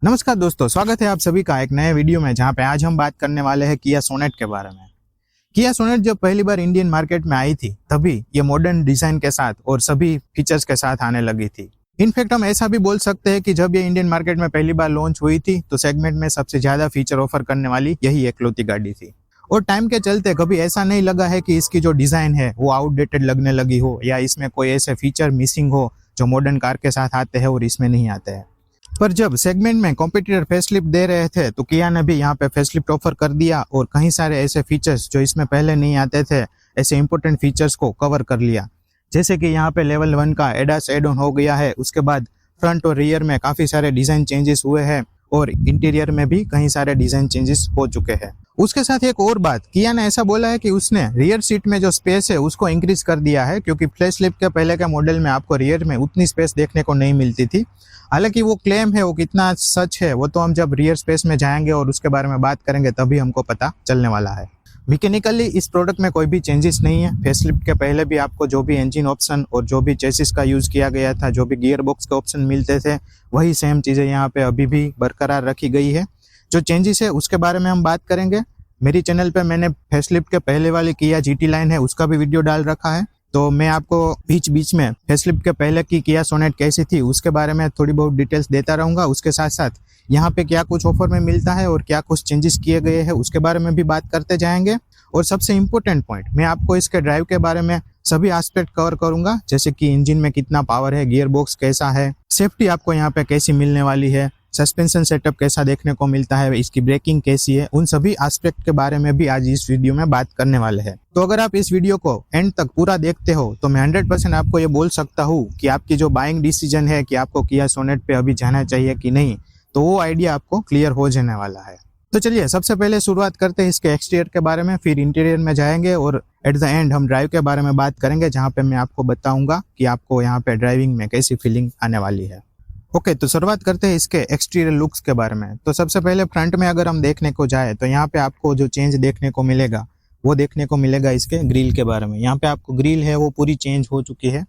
नमस्कार दोस्तों, स्वागत है आप सभी का एक नए वीडियो में जहां पे आज हम बात करने वाले हैं किया सोनेट के बारे में। किया सोनेट जब पहली बार इंडियन मार्केट में आई थी तभी ये मॉडर्न डिजाइन के साथ और सभी फीचर्स के साथ आने लगी थी। इनफैक्ट हम ऐसा भी बोल सकते हैं कि जब ये इंडियन मार्केट में पहली बार लॉन्च हुई थी तो सेगमेंट में सबसे ज्यादा फीचर ऑफर करने वाली यही इकलौती गाड़ी थी। और टाइम के चलते कभी ऐसा नहीं लगा है कि इसकी जो डिजाइन है वो आउटडेटेड लगने लगी हो या इसमें कोई ऐसे फीचर मिसिंग हो जो मॉडर्न कार के साथ आते हैं और इसमें नहीं आते हैं। पर जब सेगमेंट में कॉम्पिटिटर फेसलिफ्ट दे रहे थे तो किया ने भी यहाँ पे फेसलिफ्ट ऑफर कर दिया और कई सारे ऐसे फीचर्स जो इसमें पहले नहीं आते थे, ऐसे इंपॉर्टेंट फीचर्स को कवर कर लिया। जैसे कि यहाँ पे लेवल 1 का एडास एड ऑन हो गया है। उसके बाद फ्रंट और रियर में काफी सारे डिजाइन चेंजेस हुए हैं और इंटीरियर में भी कई सारे डिजाइन चेंजेस हो चुके हैं। उसके साथ एक और बात, किया ने ऐसा बोला है कि उसने रियर सीट में जो स्पेस है उसको इंक्रीज कर दिया है, क्योंकि फेसलिफ्ट के पहले के मॉडल में आपको रियर में उतनी स्पेस देखने को नहीं मिलती थी। हालांकि वो क्लेम है, वो कितना सच है वो तो हम जब रियर स्पेस में जाएंगे और उसके बारे में बात करेंगे तभी हमको पता चलने वाला है। मैकेनिकली इस प्रोडक्ट में कोई भी चेंजेस नहीं है। फेसलिफ्ट के पहले भी आपको जो भी इंजन ऑप्शन और जो भी चेसिस का यूज किया गया था, जो भी गियर बॉक्स के ऑप्शन मिलते थे, वही सेम चीजें यहाँ पे अभी भी बरकरार रखी गई है। जो चेंजेस है उसके बारे में हम बात करेंगे। मेरी चैनल पे मैंने फेसलिफ्ट के पहले वाली किया जीटी लाइन है उसका भी वीडियो डाल रखा है, तो मैं आपको बीच बीच में फेसलिफ्ट के पहले की किया सोनेट कैसी थी उसके बारे में थोड़ी बहुत डिटेल्स देता रहूंगा। उसके साथ साथ यहाँ पे क्या कुछ ऑफर में मिलता है और क्या कुछ चेंजेस किए गए हैं उसके बारे में भी बात करते जाएंगे। और सबसे इम्पोर्टेंट पॉइंट, मैं आपको इसके ड्राइव के बारे में सभी एस्पेक्ट कवर करूंगा, जैसे कि इंजन में कितना पावर है, गियर बॉक्स कैसा है, सेफ्टी आपको यहाँ पे कैसी मिलने वाली है, सस्पेंशन सेटअप कैसा देखने को मिलता है, इसकी ब्रेकिंग कैसी है, उन सभी एस्पेक्ट के बारे में भी आज इस वीडियो में बात करने वाले हैं। तो अगर आप इस वीडियो को एंड तक पूरा देखते हो तो मैं 100% आपको ये बोल सकता हूँ कि आपकी जो बाइंग डिसीजन है कि आपको किया सोनेट पे अभी जाना चाहिए कि नहीं, तो वो आइडिया आपको क्लियर हो जाने वाला है। तो चलिए सबसे पहले शुरुआत करते हैं इसके एक्सटीरियर के बारे में, फिर इंटीरियर में जाएंगे और एट द एंड हम ड्राइव के बारे में बात करेंगे, जहाँ पे मैं आपको बताऊंगा कि आपको यहाँ पे ड्राइविंग में कैसी फीलिंग आने वाली है। ओके, तो शुरुआत करते हैं इसके एक्सटीरियर लुक्स के बारे में। तो सबसे पहले फ्रंट में अगर हम देखने को जाए तो यहाँ पे आपको जो चेंज देखने को मिलेगा वो देखने को मिलेगा इसके ग्रिल के बारे में। यहाँ पे आपको ग्रिल है वो पूरी चेंज हो चुकी है।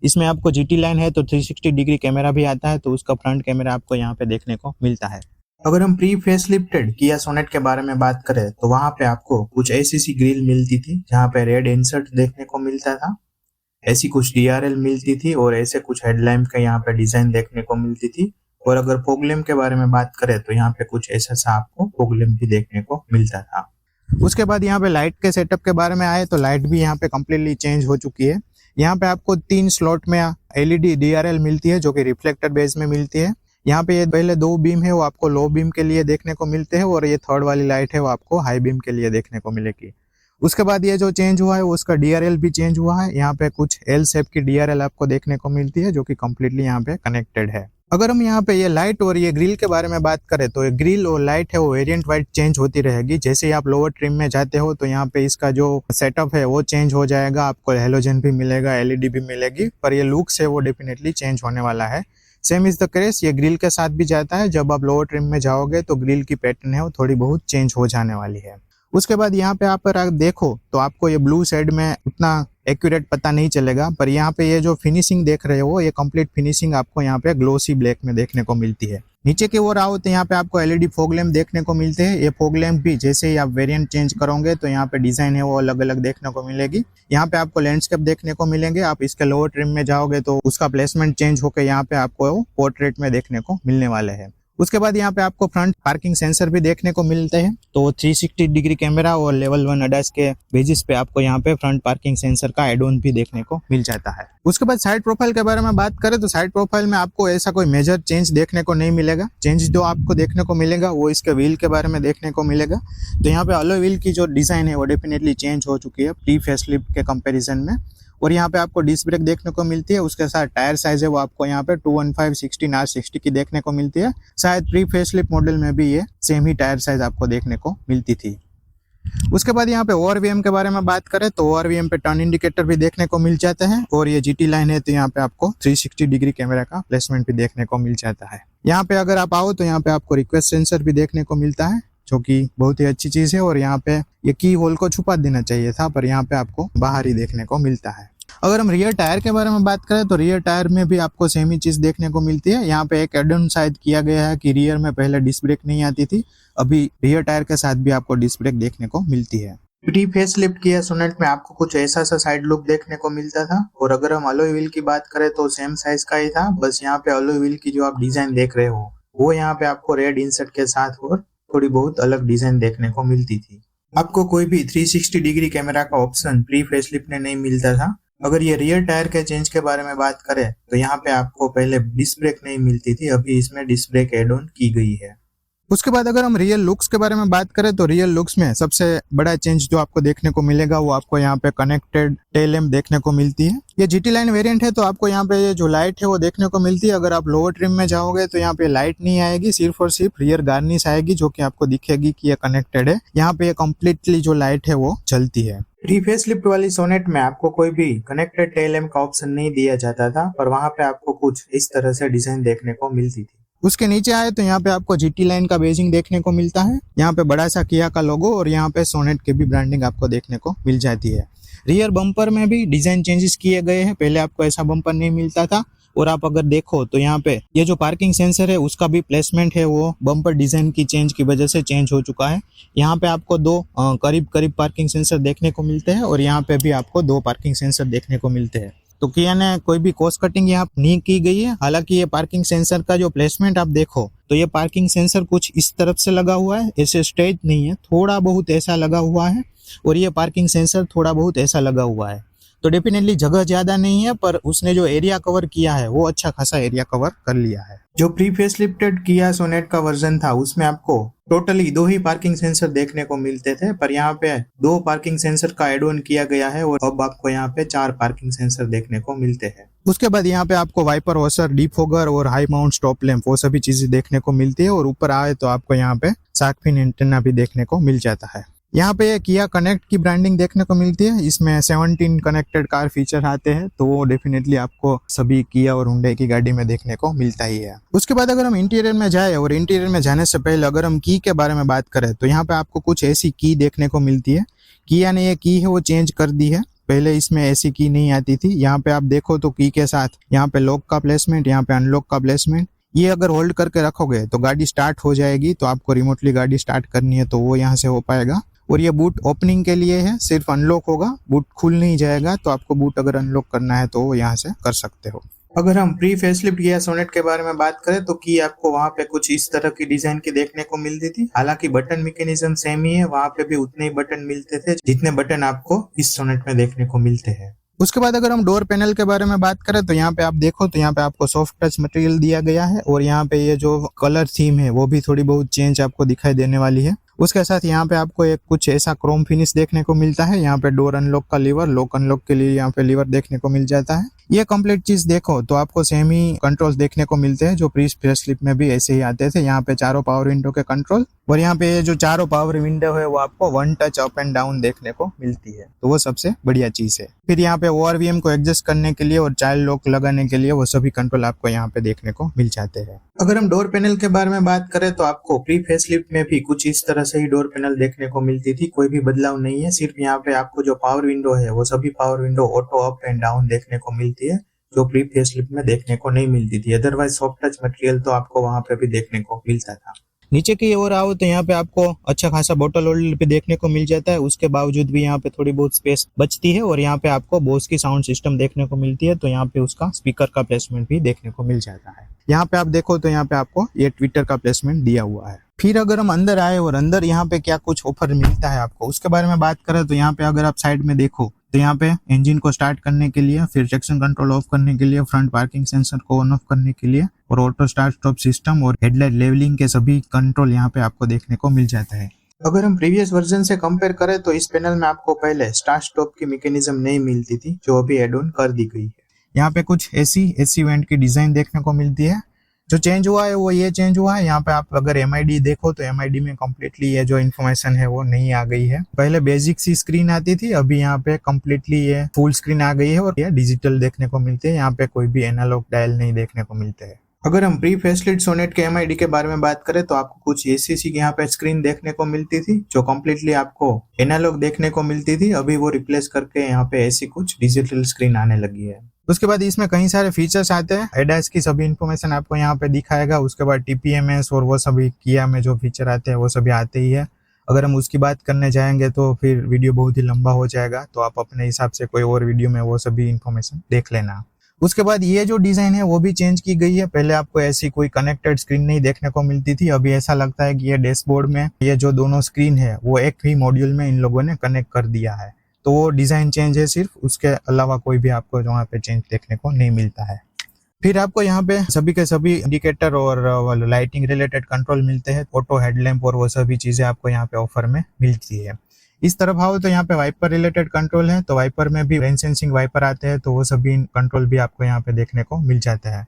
इसमें आपको जीटी लाइन है तो 360 डिग्री कैमरा भी आता है, तो उसका फ्रंट कैमरा आपको यहाँ पे देखने को मिलता है। अगर हम प्री फेसलिफ्टेड किया सोनेट के बारे में बात करें तो वहां पे आपको कुछ ऐसी सी ग्रिल मिलती थी जहाँ पे रेड इंसर्ट देखने को मिलता था, ऐसी कुछ डीआरएल मिलती थी और ऐसे कुछ हेडलैम्प का यहाँ पे डिजाइन देखने को मिलती थी। और अगर फॉगलैम्प के बारे में बात करें तो यहाँ पे कुछ ऐसा सा आपको फॉगलैम्प भी देखने को मिलता था। उसके बाद यहाँ पे लाइट के सेटअप के बारे में आए तो लाइट भी यहाँ पे कम्प्लीटली चेंज हो चुकी है। यहाँ पे आपको 3 स्लॉट में एलईडी डीआरएल मिलती है जो कि रिफ्लेक्टर बेस में मिलती है। यहाँ पे ये पहले 2 बीम है वो आपको लो बीम के लिए देखने को मिलते हैं और ये थर्ड वाली लाइट है वो आपको हाई बीम के लिए देखने को मिलेगी। उसके बाद ये जो चेंज हुआ है वो उसका डीआरएल भी चेंज हुआ है। यहाँ पे कुछ एल शेप की डीआरएल आपको देखने को मिलती है जो कि कम्प्लीटली यहाँ पे कनेक्टेड है। अगर हम यहाँ पे ये लाइट और ये ग्रिल के बारे में बात करें तो ये ग्रिल और लाइट है वो वेरिएंट वाइज चेंज होती रहेगी। जैसे ही आप लोअर ट्रिम में जाते हो तो यहाँ पे इसका जो सेटअप है वो चेंज हो जाएगा, आपको हेलोजन भी मिलेगा, एलईडी भी मिलेगी, पर ये लुक्स है वो डेफिनेटली चेंज होने वाला है। सेम इज द केस ये ग्रिल के साथ भी जाता है। जब आप लोअर ट्रिम में जाओगे तो ग्रिल की पैटर्न है वो थोड़ी बहुत चेंज हो जाने वाली है। उसके बाद यहाँ पे आप पर देखो तो आपको ये ब्लू शेड में उतना एक्यूरेट पता नहीं चलेगा, पर यहाँ पे ये जो फिनिशिंग देख रहे हो ये कंप्लीट फिनिशिंग आपको यहाँ पे ग्लोसी ब्लैक में देखने को मिलती है। नीचे की ओर आओ तो यहाँ पे आपको एलईडी फॉग लैम्प देखने को मिलते हैं। ये फॉग लैम्प भी जैसे ही आप वेरिएंट चेंज करोगे तो यहाँ पे डिजाइन है वो अलग अलग देखने को मिलेगी। यहाँ पे आपको लैंडस्केप देखने को मिलेंगे। आप इसके लोअर ट्रिम में जाओगे तो उसका प्लेसमेंट चेंज होकर यहाँ पे आपको पोर्ट्रेट में देखने को मिलने वाले हैं। उसके बाद यहाँ पे आपको फ्रंट पार्किंग सेंसर भी देखने को मिलते हैं, तो 360 डिग्री कैमरा और लेवल 1 अडास के बेसिस पे आपको यहाँ पे फ्रंट पार्किंग सेंसर का एड ऑन भी देखने को मिल जाता है। उसके बाद साइड प्रोफाइल के बारे में बात करें तो साइड प्रोफाइल में आपको ऐसा कोई मेजर चेंज देखने को नहीं मिलेगा। चेंज जो आपको देखने को मिलेगा वो इसके व्हील के बारे में देखने को मिलेगा। तो यहाँ पे अलॉय व्हील की जो डिजाइन है वो डेफिनेटली चेंज हो चुकी है प्री फेसलिफ्ट के कंपेरिजन में। और यहाँ पे आपको डिस्क ब्रेक देखने को मिलती है। उसके साथ टायर साइज है वो आपको यहाँ पे 215/16 R60 की देखने को मिलती है। शायद प्री फेसलिफ्ट मॉडल में भी ये सेम ही टायर साइज आपको देखने को मिलती थी। उसके बाद यहाँ पे ओआरवीएम के बारे में बात करें तो ओआरवीएम पे टर्न इंडिकेटर भी देखने को मिल जाता है और ये जीटी लाइन है तो यहाँ पे आपको 360 डिग्री कैमरा का प्लेसमेंट भी देखने को मिल जाता है। यहाँ पे अगर आप आओ तो यहाँ पे आपको रिक्वेस्ट सेंसर भी देखने को मिलता है जो कि बहुत ही अच्छी चीज है। और यहाँ पे ये की होल को छुपा देना चाहिए था, पर यहाँ पे आपको बाहर ही देखने को मिलता है। अगर हम रियर टायर के बारे में बात करें तो रियर टायर में भी आपको सेम ही चीज देखने को मिलती है। यहाँ पे एक एड ऑन शायद किया गया है कि रियर में पहले डिस्क ब्रेक नहीं आती थी, अभी रियर टायर के साथ भी आपको डिस्क ब्रेक देखने को मिलती है। प्री फेसलिफ्ट किया सोनेट में आपको कुछ ऐसा सा साइड लुक देखने को मिलता था, और अगर हम अलॉय व्हील की बात करें तो सेम साइज का ही था, बस यहाँ पे अलॉय व्हील की जो आप डिजाइन देख रहे हो वो यहाँ पे आपको रेड इंसर्ट के साथ और थोड़ी बहुत अलग डिजाइन देखने को मिलती थी। आपको कोई भी 360 डिग्री कैमरा का ऑप्शन प्री फेसलिफ्ट में नहीं मिलता था। अगर ये रियर टायर के चेंज के बारे में बात करें तो यहाँ पे आपको पहले डिस्क ब्रेक नहीं मिलती थी, अभी इसमें डिस्क ब्रेक एड ऑन की गई है। उसके बाद अगर हम रियल लुक्स के बारे में बात करें तो रियल लुक्स में सबसे बड़ा चेंज जो आपको देखने को मिलेगा वो आपको यहाँ पे कनेक्टेड टेल लैम्प देखने को मिलती है। ये जीटी लाइन वेरिएंट है तो आपको यहाँ पे ये जो लाइट है वो देखने को मिलती है। अगर आप लोअर ट्रिम में जाओगे तो यहाँ पे लाइट नहीं आएगी, सिर्फ और सिर्फ रियर गार्निश आएगी जो कि आपको दिखेगी कि ये कनेक्टेड है। यहाँ पे ये कम्प्लीटली जो लाइट है वो चलती है। प्री फेसलिफ्ट वाली सोनेट में आपको कोई भी कनेक्टेड टेल लैम्प का ऑप्शन नहीं दिया जाता था, पर वहां पे आपको कुछ इस तरह से डिजाइन देखने को मिलती थी। उसके नीचे आए तो यहाँ पे आपको जीटी लाइन का बेजिंग देखने को मिलता है, यहाँ पे बड़ा सा किया का लोगो और यहाँ पे सोनेट की भी ब्रांडिंग आपको देखने को मिल जाती है। रियर बम्पर में भी डिजाइन चेंजेस किए गए हैं, पहले आपको ऐसा बम्पर नहीं मिलता था। और आप अगर देखो तो यहाँ पे ये जो पार्किंग सेंसर है उसका भी प्लेसमेंट है वो बम्पर डिजाइन की चेंज की वजह से चेंज हो चुका है। यहाँ पे आपको दो करीब करीब पार्किंग सेंसर देखने को मिलते हैं और यहाँ पे भी आपको दो पार्किंग सेंसर देखने को मिलते हैं। तो किया ने कोई भी कॉस्ट कटिंग यहाँ नहीं की गई है। हालांकि ये पार्किंग सेंसर का जो प्लेसमेंट आप देखो तो ये पार्किंग सेंसर कुछ इस तरफ से लगा हुआ है, ऐसे स्ट्रेट नहीं है, थोड़ा बहुत ऐसा लगा हुआ है, और ये पार्किंग सेंसर थोड़ा बहुत ऐसा लगा हुआ है। तो डेफिनेटली जगह ज्यादा नहीं है, पर उसने जो एरिया कवर किया है वो अच्छा खासा एरिया कवर कर लिया है। जो प्री फेसलिफ्टेड किया सोनेट का वर्जन था उसमें आपको टोटली दो ही पार्किंग सेंसर देखने को मिलते थे, पर यहाँ पे दो पार्किंग सेंसर का एड ऑन किया गया है और अब आपको यहाँ पे 4 पार्किंग सेंसर देखने को मिलते हैं। उसके बाद यहाँ पे आपको वाइपर वॉशर, डिफॉगर और हाई माउंट स्टॉप लैंप वो सभी चीजें देखने को मिलती है, और ऊपर आए तो आपको यहाँ पे शार्क फिन एंटेना भी देखने को मिल जाता है। यहाँ पे किया कनेक्ट की ब्रांडिंग देखने को मिलती है, इसमें 17 कनेक्टेड कार फीचर आते हैं, तो वो डेफिनेटली आपको सभी किया और हुंडई की गाड़ी में देखने को मिलता ही है। उसके बाद अगर हम इंटीरियर में जाए, और इंटीरियर में जाने से पहले अगर हम की के बारे में बात करें तो यहाँ पे आपको कुछ ऐसी की देखने को मिलती है। किया ने ये की है वो चेंज कर दी है, पहले इसमें ऐसी की नहीं आती थी। यहाँ पे आप देखो तो की के साथ यहाँ पे लॉक का प्लेसमेंट, यहाँ पे अनलॉक का प्लेसमेंट, ये अगर होल्ड करके रखोगे तो गाड़ी स्टार्ट हो जाएगी, तो आपको रिमोटली गाड़ी स्टार्ट करनी है तो वो यहाँ से हो पाएगा। और ये बूट ओपनिंग के लिए है, सिर्फ अनलॉक होगा, बूट खुल नहीं जाएगा, तो आपको बूट अगर अनलॉक करना है तो वो यहाँ से कर सकते हो। अगर हम प्री फेसलिफ्ट किया सोनेट के बारे में बात करें तो की आपको वहाँ पे कुछ इस तरह की डिजाइन की देखने को मिलती थी। हालांकि बटन मैकेनिज्म सेम ही है, वहाँ पे भी उतने ही बटन मिलते थे जितने बटन आपको इस सोनेट में देखने को मिलते हैं। उसके बाद अगर हम डोर पैनल के बारे में बात करें तो यहाँ पे आप देखो तो यहाँ पे आपको सॉफ्ट टच मटेरियल दिया गया है, और यहाँ पे ये जो कलर थीम है वो भी थोड़ी बहुत चेंज आपको दिखाई देने वाली है। उसके साथ यहाँ पे आपको एक कुछ ऐसा क्रोम फिनिश देखने को मिलता है। यहाँ पे डोर अनलॉक का लीवर, लॉक अनलॉक के लिए यहाँ पे लीवर देखने को मिल जाता है। ये कंप्लीट चीज देखो तो आपको सेम ही कंट्रोल्स देखने को मिलते हैं जो प्री फेसलिफ्ट में भी ऐसे ही आते थे। यहाँ पे चारों पावर विंडो के कंट्रोल, और यहाँ पे जो चारों पावर विंडो है वो आपको 1 टच अप एंड डाउन देखने को मिलती है, तो वो सबसे बढ़िया चीज है। फिर यहाँ पे ORVM को एडजस्ट करने के लिए और चाइल्ड लॉक लगाने के लिए वो सभी कंट्रोल आपको यहाँ पे देखने को मिल जाते हैं। अगर हम डोर पैनल के बारे में बात करें तो आपको प्री फेसलिफ्ट में भी कुछ इस तरह से ही डोर पैनल देखने को मिलती थी, कोई भी बदलाव नहीं है। सिर्फ यहाँ पे आपको जो पावर विंडो है वो सभी power window auto up and down देखने को मिलती है, जो प्री फेसलिफ्ट में देखने को नहीं मिलती थी। अदरवाइज सॉफ्ट टच मटेरियल तो आपको वहां पे भी देखने को मिलता था। नीचे की ओर आओ तो यहाँ पे आपको अच्छा खासा बोतल होल्डर भी देखने को मिल जाता है, उसके बावजूद भी यहाँ पे थोड़ी बहुत स्पेस बचती है। और यहाँ पे आपको बोस की साउंड सिस्टम देखने को मिलती है, तो यहाँ पे उसका स्पीकर का प्लेसमेंट भी देखने को मिल जाता है। यहाँ पे आप देखो तो यहाँ पे आपको ये ट्विटर का प्लेसमेंट दिया हुआ है। फिर अगर हम अंदर आए और अंदर यहाँ पे क्या कुछ ऑफर मिलता है आपको उसके बारे में बात करें तो यहाँ पे अगर आप साइड में देखो तो यहाँ पे इंजन को स्टार्ट करने के लिए, फिर ट्रैक्शन कंट्रोल ऑफ करने के लिए, फ्रंट पार्किंग सेंसर को ऑन ऑफ करने के लिए, और ऑटो स्टार्ट स्टॉप सिस्टम और हेडलाइट लेवलिंग के सभी कंट्रोल यहाँ पे आपको देखने को मिल जाता है। अगर हम प्रीवियस वर्जन से कंपेयर करें तो इस पैनल में आपको पहले स्टार्ट स्टॉप की मैकेनिज्म नहीं मिलती थी, जो अभी एड ऑन कर दी गई है। यहाँ पे कुछ एसी वेंट की डिजाइन देखने को मिलती है। जो चेंज हुआ है वो ये चेंज हुआ है। यहाँ पे आप अगर MID देखो तो MID में कम्प्लीटली ये जो इन्फॉर्मेशन है वो नहीं आ गई है। पहले बेसिक सी स्क्रीन आती थी, अभी यहाँ पे कम्प्लीटली ये फुल स्क्रीन आ गई है और ये डिजिटल देखने को मिलती है। यहाँ पे कोई भी एनालॉग डायल नहीं देखने को मिलते हैं। अगर हम प्री फेसलिफ्ट सोनेट के एमआईडी के बारे में बात करें तो आपको कुछ एसीसी की यहाँ पे स्क्रीन देखने को मिलती थी जो कम्प्लीटली आपको एनालॉग देखने को मिलती थी। अभी वो रिप्लेस करके यहाँ पे ऐसी कुछ डिजिटल स्क्रीन आने लगी है। उसके बाद इसमें कई सारे फीचर्स आते हैं। एडास की सभी इन्फॉर्मेशन आपको यहाँ पे दिखाएगा। उसके बाद टीपीएमएस और वो सभी किया में जो फीचर आते हैं वो सभी आते ही है। अगर हम उसकी बात करने जाएंगे तो फिर वीडियो बहुत ही लंबा हो जाएगा, तो आप अपने हिसाब से कोई और वीडियो में वो सभी इन्फॉर्मेशन देख लेना। उसके बाद ये जो डिजाइन है वो भी चेंज की गई है। पहले आपको ऐसी कोई कनेक्टेड स्क्रीन नहीं देखने को मिलती थी। अभी ऐसा लगता है कि ये डैशबोर्ड में ये जो दोनों स्क्रीन है वो एक ही मॉड्यूल में इन लोगों ने कनेक्ट कर दिया है। तो वो डिजाइन चेंज है सिर्फ, उसके अलावा कोई भी आपको वहाँ पे चेंज देखने को नहीं मिलता है। फिर आपको यहाँ पे सभी के सभी इंडिकेटर और लाइटिंग रिलेटेड कंट्रोल मिलते हैं। ऑटो हेडलैम्प और वो सभी चीजें आपको यहाँ पे ऑफर में मिलती है। इस तरफ आओ तो यहाँ पे वाइपर रिलेटेड कंट्रोल है। तो वाइपर में भी रेन सेंसिंग वाइपर आते हैं, तो वो सभी कंट्रोल भी आपको यहाँ पे देखने को मिल जाते हैं।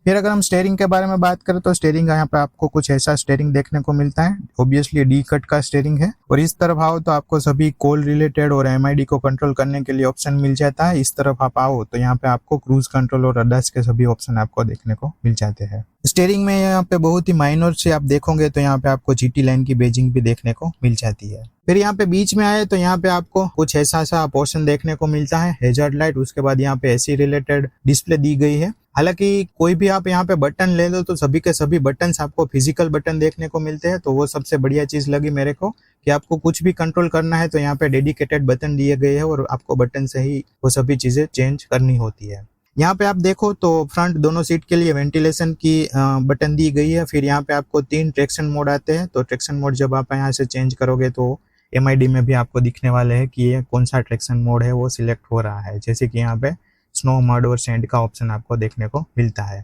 फिर अगर हम स्टीयरिंग के बारे में बात करें तो स्टीयरिंग यहाँ पे आपको कुछ ऐसा स्टीयरिंग देखने को मिलता है। ऑब्वियसली डी कट का स्टीयरिंग है। और इस तरफ आओ तो आपको सभी कॉल रिलेटेड और एमआईडी को कंट्रोल करने के लिए ऑप्शन मिल जाता है। इस तरफ आप आओ तो यहाँ पे आपको क्रूज कंट्रोल और ADAS के सभी ऑप्शन आपको देखने को मिल जाते हैं। स्टीयरिंग में यहाँ पे बहुत ही माइनर से आप देखोगे तो यहाँ पे आपको जीटी लाइन की बेजिंग भी देखने को मिल जाती है। फिर यहाँ पे बीच में आए तो यहाँ पे आपको कुछ ऐसा सा पोर्शन देखने को मिलता है, हैजार्ड लाइट। उसके बाद यहाँ पे एसी रिलेटेड डिस्प्ले दी गई है। हालांकि कोई भी आप यहाँ पे बटन ले लो तो सभी के सभी बटन आपको फिजिकल बटन देखने को मिलते हैं। तो वो सबसे बढ़िया चीज लगी मेरे को कि आपको कुछ भी कंट्रोल करना है तो यहाँ पे डेडिकेटेड बटन दिए गए हैं और आपको बटन से ही वो सभी चीजें चेंज करनी होती है। यहाँ पे आप देखो तो फ्रंट दोनों सीट के लिए वेंटिलेशन की बटन दी गई है। फिर यहाँ पे आपको 3 ट्रैक्शन मोड आते हैं। तो ट्रैक्शन मोड जब आप यहाँ से चेंज करोगे तो एमआईडी में भी आपको दिखने वाले हैं कि ये कौन सा ट्रैक्शन मोड है वो सिलेक्ट हो रहा है। जैसे कि यहाँ पे स्नो, मड और सैंड का ऑप्शन आपको देखने को मिलता है।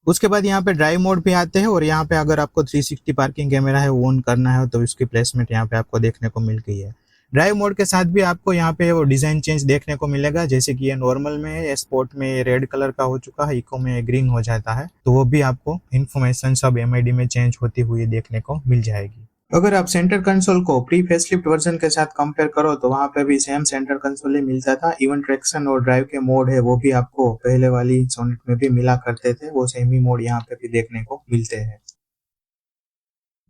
उसके बाद यहाँ पे ड्राइव मोड भी आते हैं और यहाँ पे अगर आपको 360 पार्किंग कैमरा है वो ऑन करना है तो इसकी प्लेसमेंट यहाँ पे आपको देखने को मिल गई है। ड्राइव मोड के साथ भी आपको यहाँ पे वो डिजाइन चेंज देखने को मिलेगा। जैसे कि ये नॉर्मल में है, स्पोर्ट में रेड कलर का हो चुका है, इको में ग्रीन हो जाता है। तो वो भी आपको इन्फॉर्मेशन सब एमआईडी में चेंज होती हुई देखने को मिल जाएगी। अगर आप सेंटर कंसोल को प्री फेसलिफ्ट वर्जन के साथ कंपेयर करो तो वहां पे भी सेम सेंटर कंसोल ही मिलता था। इवन ट्रैक्शन और ड्राइव के मोड है वो भी आपको पहले वाली सोनेट में भी मिला करते थे। वो सेम ही मोड यहाँ पे भी देखने को मिलते हैं।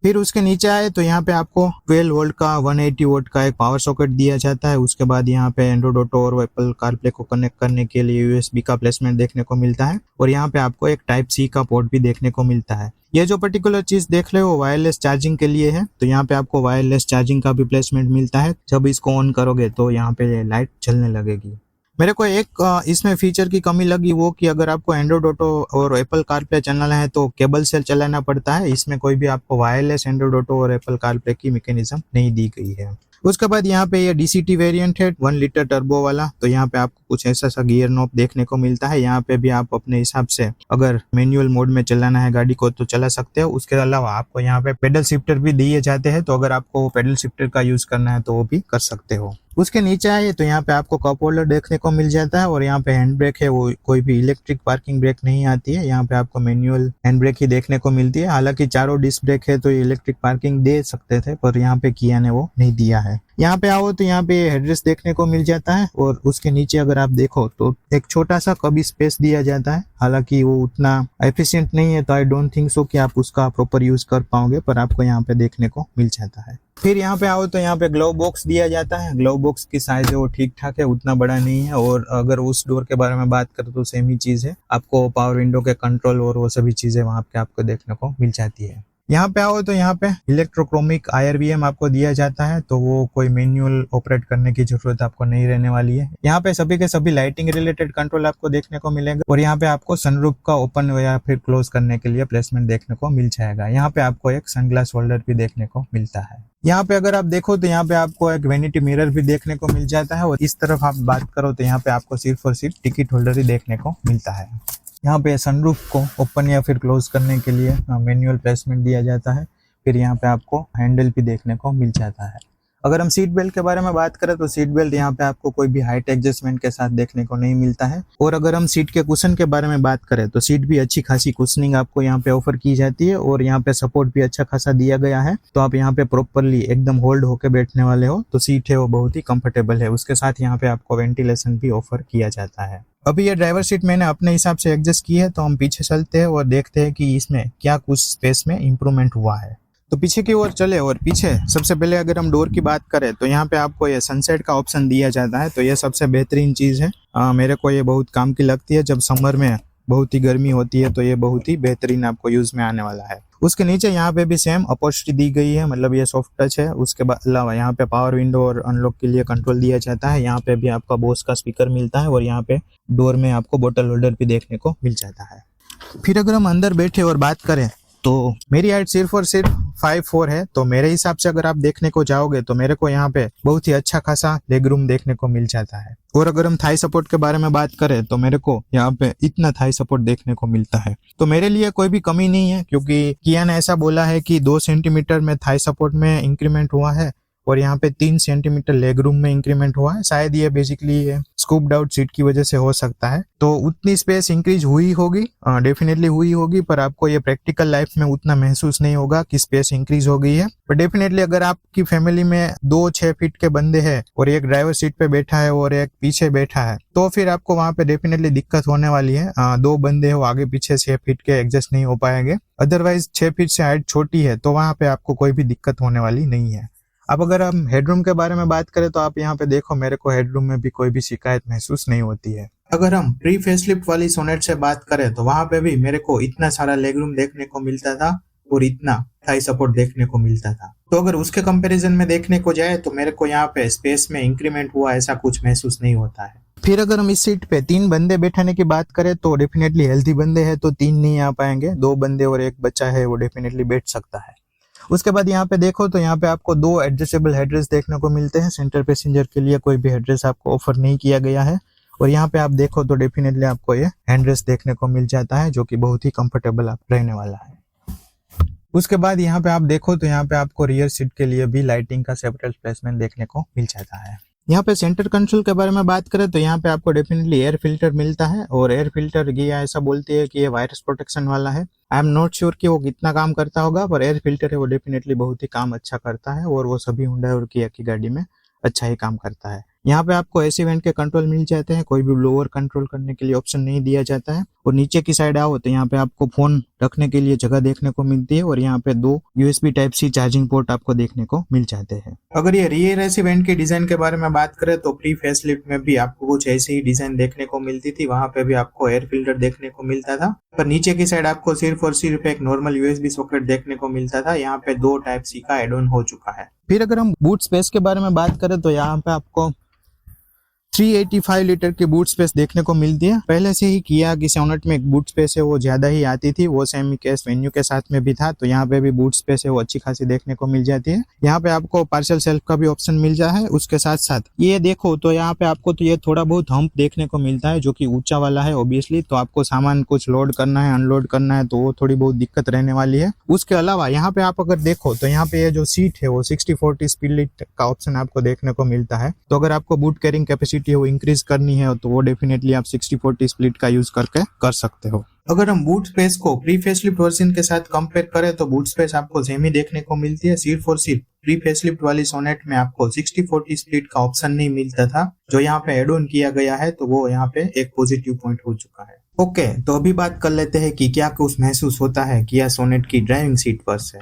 फिर उसके नीचे आए तो यहाँ पे आपको 12 वोल्ट का 180 वोट का एक पावर सॉकेट दिया जाता है। उसके बाद यहाँ पे एंड्रॉइड ऑटो और एप्पल कारप्ले को कनेक्ट करने के लिए यूएसबी का प्लेसमेंट देखने को मिलता है। और यहाँ पे आपको एक टाइप सी का पोर्ट भी देखने को मिलता है। ये जो पर्टिकुलर चीज देख रहे हो वायरलेस चार्जिंग के लिए है। तो यहाँ पे आपको वायरलेस चार्जिंग का भी प्लेसमेंट मिलता है। जब इसको ऑन करोगे तो यहाँ पे लाइट जलने लगेगी। मेरे को एक इसमें फीचर की कमी लगी वो कि अगर आपको एंड्रॉइड ऑटो और एप्पल कारप्ले चलाना है तो केबल से चलाना पड़ता है। इसमें कोई भी आपको वायरलेस एंड्रॉइड ऑटो और एप्पल कारप्ले की मैकेनिज्म नहीं दी गई है। उसके बाद यहाँ पे ये डीसीटी वेरिएंट है 1 लीटर टर्बो वाला। तो यहाँ पे आपको कुछ ऐसा सा गियर नॉब देखने को मिलता है। यहाँ पे भी आप अपने हिसाब से अगर मैनुअल मोड में चलाना है गाड़ी को तो चला सकते हो। उसके अलावा आपको यहाँ पे पेडल शिफ्टर भी दिए जाते हैं। तो अगर आपको पेडल शिफ्टर का यूज करना है तो वो भी कर सकते हो। उसके नीचे आए तो यहाँ पे आपको कप होल्डर देखने को मिल जाता है। और यहाँ पे हैंड ब्रेक है, वो कोई भी इलेक्ट्रिक पार्किंग ब्रेक नहीं आती है। यहाँ पे आपको मैनुअल हैंड ब्रेक ही देखने को मिलती है। हालांकि चारों डिस्क ब्रेक है तो इलेक्ट्रिक पार्किंग दे सकते थे, पर यहाँ पे किया ने वो नहीं दिया है। यहाँ पे आओ तो यहाँ पे हेडरेस्ट देखने को मिल जाता है। और उसके नीचे अगर आप देखो तो एक छोटा सा कभी स्पेस दिया जाता है। हालांकि वो उतना एफिशिएंट नहीं है तो आई डोंट थिंक सो कि आप उसका प्रॉपर यूज कर पाओगे, पर आपको यहाँ पे देखने को मिल जाता है। फिर यहाँ पे आओ तो यहाँ पे ग्लव बॉक्स दिया जाता है। ग्लव बॉक्स की साइज है वो ठीक ठाक है, उतना बड़ा नहीं है। और अगर उस डोर के बारे में बात करें तो सेम ही चीज है। आपको पावर विंडो के कंट्रोल और वो सभी चीजें वहां पे आपको देखने को मिल जाती है। यहाँ पे आओ तो यहाँ पे इलेक्ट्रोक्रोमिक IRVM आपको दिया जाता है। तो वो कोई मैनुअल ऑपरेट करने की जरूरत आपको नहीं रहने वाली है। यहाँ पे सभी के सभी लाइटिंग रिलेटेड कंट्रोल आपको देखने को मिलेगा। और यहाँ पे आपको सनरूफ का ओपन या फिर क्लोज करने के लिए प्लेसमेंट देखने को मिल जाएगा। यहाँ पे आपको एक सनग्लास होल्डर भी देखने को मिलता है। यहाँ पे अगर आप देखो तो यहाँ पे आपको एक वैनिटी मिरर भी देखने को मिल जाता है। और इस तरफ आप बात करो तो यहाँ पे आपको सिर्फ और सिर्फ टिकट होल्डर ही देखने को मिलता है। यहाँ पे सनरूफ को ओपन या फिर क्लोज करने के लिए मैनुअल प्लेसमेंट दिया जाता है। फिर यहाँ पे आपको हैंडल भी देखने को मिल जाता है। अगर हम सीट बेल्ट के बारे में बात करें तो सीट बेल्ट यहाँ पे आपको कोई भी हाइट एडजस्टमेंट के साथ देखने को नहीं मिलता है। और अगर हम सीट के कुशन के बारे में बात करें तो सीट भी अच्छी खासी कुशनिंग आपको यहाँ पे ऑफर की जाती है और यहाँ पे सपोर्ट भी अच्छा खासा दिया गया है। तो आप यहाँ पे प्रॉपरली एकदम होल्ड होके बैठने वाले हो तो सीट है वो बहुत ही कंफर्टेबल है। उसके साथ यहाँ पे आपको वेंटिलेशन भी ऑफर किया जाता है। अभी ये ड्राइवर सीट मैंने अपने हिसाब से एडजस्ट की है, तो हम पीछे चलते हैं और देखते हैं कि इसमें क्या कुछ स्पेस में इम्प्रूवमेंट हुआ है। तो पीछे की ओर चले और पीछे सबसे पहले अगर हम डोर की बात करें तो यहाँ पे आपको ये सनसेट का ऑप्शन दिया जाता है। तो ये सबसे बेहतरीन चीज़ है, मेरे को ये बहुत काम की लगती है। जब समर में बहुत ही गर्मी होती है तो ये बहुत ही बेहतरीन आपको यूज में आने वाला है। उसके नीचे यहाँ पे भी सेम अपॉस्ट्री दी गई है, मतलब ये सॉफ्ट टच है। उसके अलावा यहाँ पे पावर विंडो और अनलॉक के लिए कंट्रोल दिया जाता है। यहाँ पे भी आपका बोस का स्पीकर मिलता है और यहाँ पे डोर में आपको बोतल होल्डर भी देखने को मिल जाता है। फिर अगर हम अंदर बैठे और बात करें तो मेरी हाइट सिर्फ और सिर्फ 5'4" है। तो मेरे हिसाब से अगर आप देखने को जाओगे तो मेरे को यहाँ पे बहुत ही अच्छा खासा लेग रूम देखने को मिल जाता है। और अगर हम थाई सपोर्ट के बारे में बात करें तो मेरे को यहाँ पे इतना थाई सपोर्ट देखने को मिलता है। तो मेरे लिए कोई भी कमी नहीं है, क्योंकि किया ने ऐसा बोला है कि 2 सेंटीमीटर में थाई सपोर्ट में इंक्रीमेंट हुआ है और यहाँ पे 3 सेंटीमीटर लेग रूम में इंक्रीमेंट हुआ है। शायद ये बेसिकली स्कूप्ड आउट सीट की वजह से हो सकता है। तो उतनी स्पेस इंक्रीज हुई होगी, डेफिनेटली हुई होगी, पर आपको ये प्रैक्टिकल लाइफ में उतना महसूस नहीं होगा कि स्पेस इंक्रीज हो गई है। पर डेफिनेटली अगर आपकी फैमिली में 2 6 फीट के बंदे हैं और एक ड्राइवर सीट पे बैठा है और एक पीछे बैठा है तो फिर आपको वहां पे डेफिनेटली दिक्कत होने वाली है। 2 बंदे हो आगे पीछे 6 फीट के एडजस्ट नहीं हो पाएंगे। अदरवाइज 6 फीट से हाइट छोटी है तो वहां पे आपको कोई भी दिक्कत होने वाली नहीं है। अब अगर हम हेडरूम के बारे में बात करें तो आप यहाँ पे देखो, मेरे को हेडरूम में भी कोई भी शिकायत महसूस नहीं होती है। अगर हम प्री फेसलिफ्ट वाली सोनेट से बात करें तो वहां पे भी मेरे को इतना सारा लेग रूम देखने को मिलता था और इतना थाई सपोर्ट देखने को मिलता था। तो अगर उसके कंपैरिजन में देखने को जाए तो मेरे को यहाँ पे स्पेस में इंक्रीमेंट हुआ ऐसा कुछ महसूस नहीं होता है। फिर अगर हम इस सीट पे 3 बंदे बैठाने की बात करें तो डेफिनेटली हेल्थी बंदे हैं तो 3 नहीं आ पाएंगे। 2 बंदे और एक बच्चा है वो डेफिनेटली बैठ सकता है। उसके बाद यहाँ पे देखो तो यहाँ पे आपको 2 एडजस्टेबल हेडरेस्ट देखने को मिलते हैं। सेंटर पैसेंजर के लिए कोई भी हेडरेस्ट आपको ऑफर नहीं किया गया है। और यहाँ पे आप देखो तो डेफिनेटली आपको ये हैंडरेस्ट देखने को मिल जाता है, जो कि बहुत ही कंफर्टेबल आप रहने वाला है। उसके बाद यहाँ पे आप देखो तो यहाँ पे आपको रियर सीट के लिए भी लाइटिंग का सेपरेट प्लेसमेंट देखने को मिल जाता है। यहाँ पे सेंटर कंसोल के बारे में बात करें तो यहाँ पे आपको डेफिनेटली एयर फिल्टर मिलता है और एयर फिल्टर गिया ऐसा बोलती है कि ये वायरस प्रोटेक्शन वाला है। आई एम नॉट श्योर कि वो कितना काम करता होगा, पर एयर फिल्टर है वो डेफिनेटली बहुत ही काम अच्छा करता है और वो सभी हुंडई और किया की गाड़ी में अच्छा ही काम करता है। यहाँ पे आपको एसी वेंट के कंट्रोल मिल जाते हैं, कोई भी ब्लोअर कंट्रोल करने के लिए ऑप्शन नहीं दिया जाता है। और नीचे की साइड आओ तो यहाँ पे आपको फोन रखने के लिए जगह देखने को मिलती है और यहाँ पे 2 USB type C charging port आपको देखने को मिल जाते हैं। अगर ये रियर एसी वेंट के डिजाइन के बारे में बात करें तो प्री फेसलिफ्ट में भी आपको कुछ ऐसी ही डिजाइन देखने को मिलती थी। वहां पे भी आपको एयर फिल्टर देखने को मिलता था, पर नीचे की साइड आपको सिर्फ और सिर्फ एक नॉर्मल USB सॉकेट देखने को मिलता था। यहाँ पे 2 टाइप सी का एड ऑन हो चुका है। फिर अगर हम बूट स्पेस के बारे में बात करें तो यहाँ पे आपको 385 लीटर की बूट स्पेस देखने को मिलती है। पहले से ही किया कि सोनेट में एक बूट स्पेस है वो ज्यादा ही आती थी, वो सेमी केस वेन्यू के साथ में भी था। तो यहाँ पे भी बूट स्पेस है वो अच्छी खासी देखने को मिल जाती है। यहाँ पे आपको पार्सल सेल्फ का भी ऑप्शन मिल जाता है। उसके साथ साथ ये देखो तो यहाँ पे आपको तो ये थोड़ा बहुत हम्प देखने को मिलता है, जो कि ऊंचा वाला है ऑब्वियसली। तो आपको सामान कुछ लोड करना है, अनलोड करना है तो वो थोड़ी बहुत दिक्कत रहने वाली है। उसके अलावा यहाँ पे आप अगर देखो तो यहाँ पे ये जो सीट है वो 60/40 स्प्लिट का ऑप्शन आपको देखने को मिलता है। तो अगर आपको बूट कैरिंग कैपेसिटी वो इंक्रीज करनी है तो वो डेफिनेटली आप 60/40 स्प्लिट का यूज करके कर सकते हो। अगर हम बूट स्पेस को प्री फेसलिफ्ट वर्जन के साथ कंपेयर करें तो बूट स्पेस आपको सेम ही देखने को मिलती है। सिर्फ और सिर्फ प्री फेसलिफ्ट वाली सोनेट में आपको 60/40 स्प्लिट का ऑप्शन नहीं मिलता था, जो यहाँ पे एड ऑन किया गया है। तो वो यहाँ पे एक पॉजिटिव पॉइंट हो चुका है। ओके, तो अभी बात कर लेते हैं कि क्या कुछ महसूस होता है किया सोनेट की ड्राइविंग सीट पर से।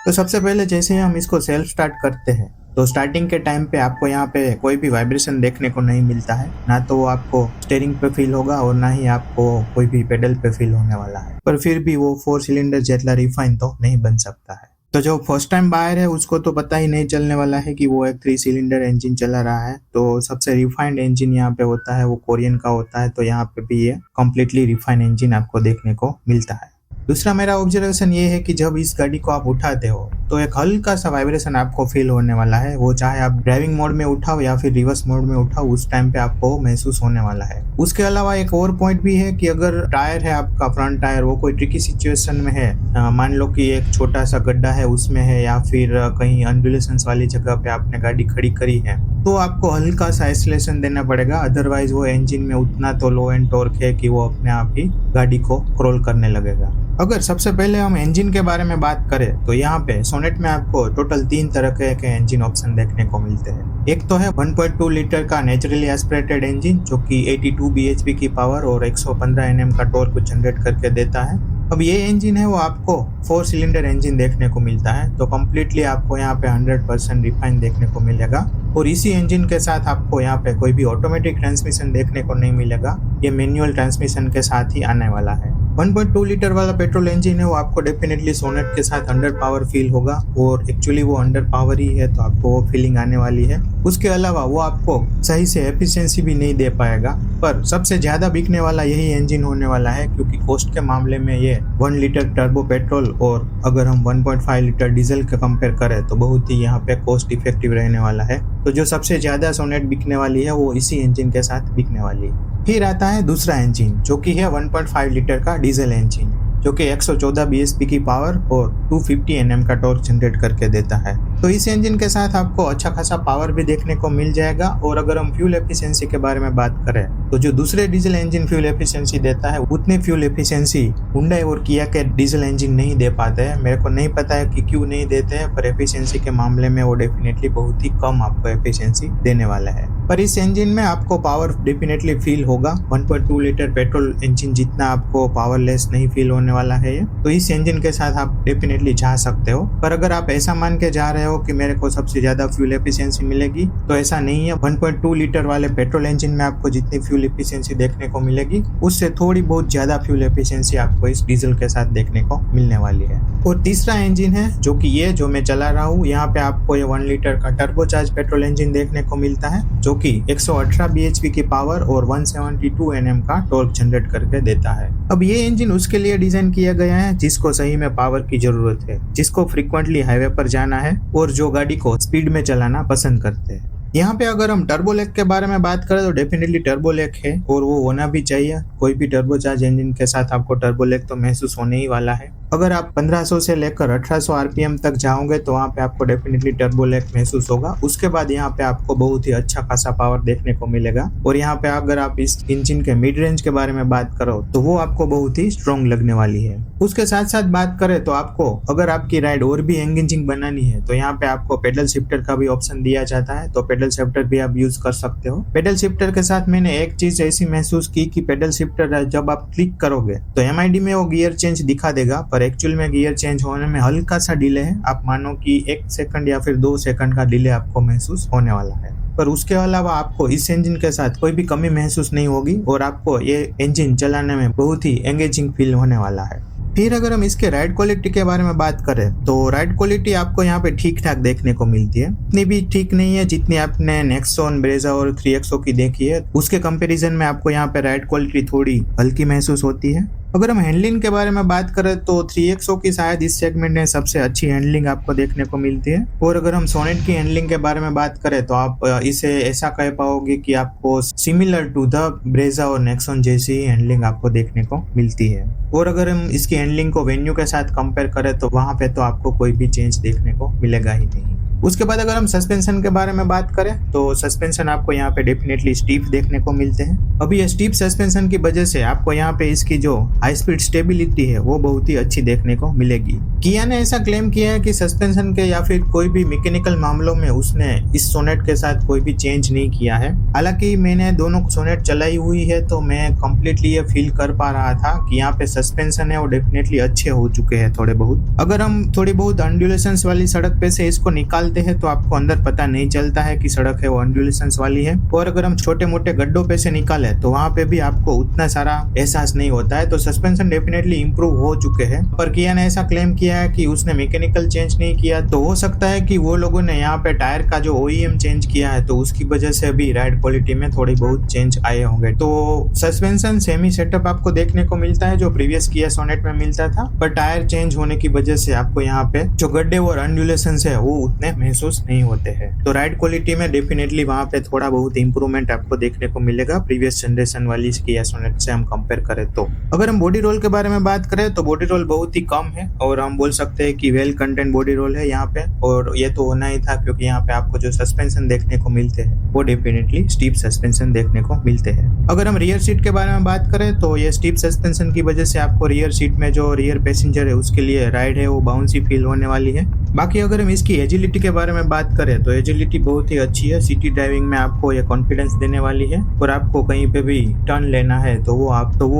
तो सबसे पहले जैसे हम इसको सेल्फ स्टार्ट करते हैं तो स्टार्टिंग के टाइम पे आपको यहाँ पे कोई भी वाइब्रेशन देखने को नहीं मिलता है। ना तो वो आपको स्टीयरिंग पे फील होगा और ना ही आपको कोई भी पेडल पे फील होने वाला है। पर फिर भी वो 4 सिलेंडर जेटला रिफाइन तो नहीं बन सकता है। तो जो फर्स्ट टाइम बायर है उसको तो पता ही नहीं चलने वाला है कि वो एक 3 सिलेंडर इंजन चला रहा है। तो सबसे रिफाइंड इंजन यहाँ पे होता है वो कोरियन का होता है। तो यहाँ पे भी ये कम्प्लीटली रिफाइंड इंजन आपको देखने को मिलता है। दूसरा मेरा ऑब्जर्वेशन ये है कि जब इस गाड़ी को आप उठाते हो तो एक हल्का सा वाइब्रेशन आपको फील होने वाला है। वो चाहे आप ड्राइविंग मोड में उठाओ या फिर रिवर्स मोड में उठाओ, उस टाइम पे आपको महसूस होने वाला है। उसके अलावा एक और पॉइंट भी है कि अगर टायर है आपका फ्रंट टायर, वो कोई ट्रिकी सिचुएशन में है, मान लो कि एक छोटा सा गड्ढा है उसमें है, या फिर कहीं अनड्यूलेशंस वाली जगह पे आपने गाड़ी खड़ी करी है, तो आपको हल्का सा एक्सीलरेशन देना पड़ेगा। अदरवाइज वो इंजन में उतना तो लो एंड टॉर्क है कि वो अपने आप ही गाड़ी को क्रॉल करने लगेगा। अगर सबसे पहले हम इंजन के बारे में बात करें तो यहाँ पे सोनेट में आपको टोटल 3 तरह के इंजन ऑप्शन देखने को मिलते हैं। एक तो है 1.2 लीटर का नेचुरली एस्पिरेटेड इंजन, जो कि 82 bhp की पावर और 115 Nm का टॉर्क जनरेट करके देता है। अब ये इंजन है वो आपको 4 सिलेंडर इंजन देखने को मिलता है, तो कम्प्लीटली आपको यहाँ पे 100% रिफाइन देखने को मिलेगा। और इसी इंजन के साथ आपको यहाँ पे कोई भी ऑटोमेटिक ट्रांसमिशन देखने को नहीं मिलेगा, ये मैनुअल ट्रांसमिशन के साथ ही आने वाला है। 1.2 लीटर वाला पेट्रोल इंजन है वो आपको डेफिनेटली सोनेट के साथ अंडर पावर फील होगा, और एक्चुअली वो अंडर पावर ही है, तो आपको वो फीलिंग आने वाली है। उसके अलावा वो आपको सही से एफिशिएंसी भी नहीं दे पाएगा, पर सबसे ज्यादा बिकने वाला यही इंजन होने वाला है, क्योंकि कॉस्ट के मामले में ये 1 लीटर टर्बो पेट्रोल और अगर हम 1.5 लीटर डीजल के कंपेयर करें तो बहुत ही यहाँ पे कॉस्ट इफेक्टिव रहने वाला है। तो जो सबसे ज्यादा सोनेट बिकने वाली है वो इसी इंजन के साथ बिकने वाली है। फिर आता है दूसरा इंजन, जो कि है 1.5 लीटर का डीजल इंजन, जो कि 114 bhp की पावर और 250 Nm का टॉर्क जनरेट करके देता है। तो इस इंजन के साथ आपको अच्छा खासा पावर भी देखने को मिल जाएगा। और अगर हम फ्यूल एफिशिएंसी के बारे में बात करें तो जो दूसरे डीजल इंजन फ्यूल एफिशिएंसी देता है, उतनी फ्यूल एफिशिएंसी हुंडई और किया के डीजल इंजन नहीं दे पाते हैं। मेरे को नहीं पता है कि क्यों नहीं देते हैं, पर एफिशिएंसी के मामले में वो डेफिनेटली बहुत ही कम आपको एफिशिएंसी देने वाला है। पर इस इंजन में आपको पावर डेफिनेटली फील होगा। 1.2 लीटर पेट्रोल इंजन जितना आपको पावरलेस नहीं फील होने वाला है ये। तो इस इंजन के साथ आप डेफिनेटली जा सकते हो। पर अगर आप ऐसा मान के जा रहे हो कि मेरे को सबसे ज्यादा फ्यूल एफिशिएंसी मिलेगी, तो ऐसा नहीं है। 1.2 लीटर वाले पेट्रोल इंजन में आपको जितनी फ्यूल एफिशिएंसी देखने को मिलेगी, उससे थोड़ी बहुत ज्यादा फ्यूल एफिशिएंसी आपको इस डीजल के साथ देखने को मिलने वाली है। और तीसरा इंजन है जो कि ये जो मैं चला रहा हूँ, यहाँ पे आपको ये 1 लीटर का टर्बोचार्ज पेट्रोल इंजन देखने को मिलता है, जो कि 118 bhp की पावर और 172 Nm का टॉर्क जनरेट करके देता है। अब ये इंजन उसके लिए डिजाइन किया गया है जिसको सही में पावर की जरूरत है, जिसको फ्रीक्वेंटली हाईवे पर जाना है और जो गाड़ी को स्पीड में चलाना पसंद करते हैं। यहाँ पे अगर हम टर्बोलेक के बारे में बात करें तो डेफिनेटली टर्बोलेक है, और वो होना भी चाहिए। कोई भी टर्बोचार्ज इंजन के साथ आपको टर्बोलेक तो महसूस होने ही वाला है। अगर आप 1500 से लेकर 1800 आरपीएम तक जाओगे तो वहाँ पे आपको डेफिनेटली टर्बोलेक महसूस होगा। उसके बाद यहाँ पे आपको बहुत ही अच्छा खासा पावर देखने को मिलेगा। और यहाँ पे अगर आप इस इंजन के मिड रेंज के बारे में बात करो तो वो आपको बहुत ही स्ट्रॉन्ग लगने वाली है। उसके साथ साथ बात करें तो आपको अगर आपकी राइड और भी एंगेजिंग बनानी है तो यहाँ पे आपको पेडल शिफ्टर का भी ऑप्शन दिया जाता है, तो पेडल शिफ्टर भी आप यूज कर सकते हो। पेडल शिफ्टर के साथ मैंने एक चीज ऐसी महसूस की कि पेडल शिफ्टर जब आप क्लिक करोगे तो एमआईडी में वो गियर चेंज दिखा देगा, पर एक्चुअल में गियर चेंज होने में हल्का सा डिले है। आप मानो कि 1 सेकंड या फिर 2 सेकंड का डिले आपको महसूस होने वाला है। पर उसके अलावा आपको इस इंजन के साथ कोई भी कमी महसूस नहीं होगी और आपको ये इंजन चलाने में बहुत ही एंगेजिंग फील होने वाला है। फिर अगर हम इसके राइड क्वालिटी के बारे में बात करें तो राइड क्वालिटी आपको यहाँ पे ठीक ठाक देखने को मिलती है। इतनी भी ठीक नहीं है जितनी आपने नेक्सॉन, ब्रेजा और 3XO की देखी है, उसके कंपैरिजन में आपको यहाँ पे राइड क्वालिटी थोड़ी हल्की महसूस होती है। अगर हम हैंडलिंग के बारे में बात करें तो 3XO की शायद इस सेगमेंट में सबसे अच्छी हैंडलिंग आपको देखने को मिलती है। और अगर हम सोनेट की हैंडलिंग के बारे में बात करें तो आप इसे ऐसा कह पाओगे कि आपको सिमिलर टू द ब्रेजा और नेक्सॉन जैसी ही हैंडलिंग आपको देखने को मिलती है। और अगर हम इसकी हैंडलिंग को वेन्यू के साथ कंपेयर करें तो वहां पे तो आपको कोई भी चेंज देखने को मिलेगा ही नहीं। उसके बाद अगर हम सस्पेंशन के बारे में बात करें तो सस्पेंशन आपको यहाँ पे डेफिनेटली स्टीफ देखने को मिलते हैं। अभी ये स्टीफ सस्पेंशन की वजह से आपको यहाँ पे इसकी जो हाई स्पीड स्टेबिलिटी है वो बहुत ही अच्छी देखने को मिलेगी। किया ने ऐसा क्लेम किया है कि सस्पेंशन के या फिर कोई भी मैकेनिकल मामलों में उसने इस सोनेट के साथ कोई भी चेंज नहीं किया है। हालांकि मैंने दोनों सोनेट चलाई हुई है तो मैं कंप्लीटली ये फील कर पा रहा था कि यहाँ पे सस्पेंशन है वो डेफिनेटली अच्छे हो चुके हैं थोड़े बहुत। अगर हम थोड़ी बहुत अनड्यूलेशंस वाली सड़क पे से इसको निकालते हैं तो आपको अंदर पता नहीं चलता है कि सड़क है वो अनड्यूलेशंस वाली है। और अगर हम छोटे मोटे गड्ढों पे से निकाले है तो वहाँ पे भी आपको उतना सारा एहसास नहीं होता है। तो सस्पेंशन डेफिनेटली इंप्रूव हो चुके हैं, पर किया ने ऐसा क्लेम किया है कि उसने मैकेनिकल चेंज नहीं किया। तो हो सकता है कि वो लोगों ने यहाँ पे टायर का जो OEM चेंज किया है तो उसकी वजह से भी राइड क्वालिटी में थोड़ी बहुत चेंज आए होंगे। तो सस्पेंशन सेमी सेटअप आपको देखने को मिलता है जो प्रीवियस किया सोनेट में मिलता था, पर टायर चेंज होने की वजह से आपको यहाँ पे जो गड्ढे और अनड्यूलेशन है वो उतने महसूस नहीं होते हैं। तो राइड क्वालिटी में डेफिनेटली वहाँ पे थोड़ा बहुत इंप्रूवमेंट आपको देखने को मिलेगा प्रीवियस जनरेशन वाली किया सोनेट से हम कंपेयर करें तो। अगर हम बॉडी रोल के बारे में बात करें तो बॉडी रोल बहुत ही कम है और हम बोल सकते हैं कि वेल कंटेंट बॉडी रोल है यहाँ पे, और ये तो होना ही था क्योंकि यहाँ पे आपको जो सस्पेंशन देखने को मिलते हैं वो डेफिनेटली स्टीप सस्पेंशन देखने को मिलते हैं। अगर हम रियर सीट के बारे में बात करें तो ये स्टीप सस्पेंशन की वजह से आपको रियर सीट में जो रियर पैसेंजर है उसके लिए राइड है वो बाउंसी फील होने वाली है। बाकी अगर हम इसकी एजिलिटी के बारे में बात करें तो एजिलिटी बहुत ही अच्छी है। सिटी ड्राइविंग में आपको ये कॉन्फिडेंस देने वाली है, और आपको कहीं पे भी टर्न लेना है तो वो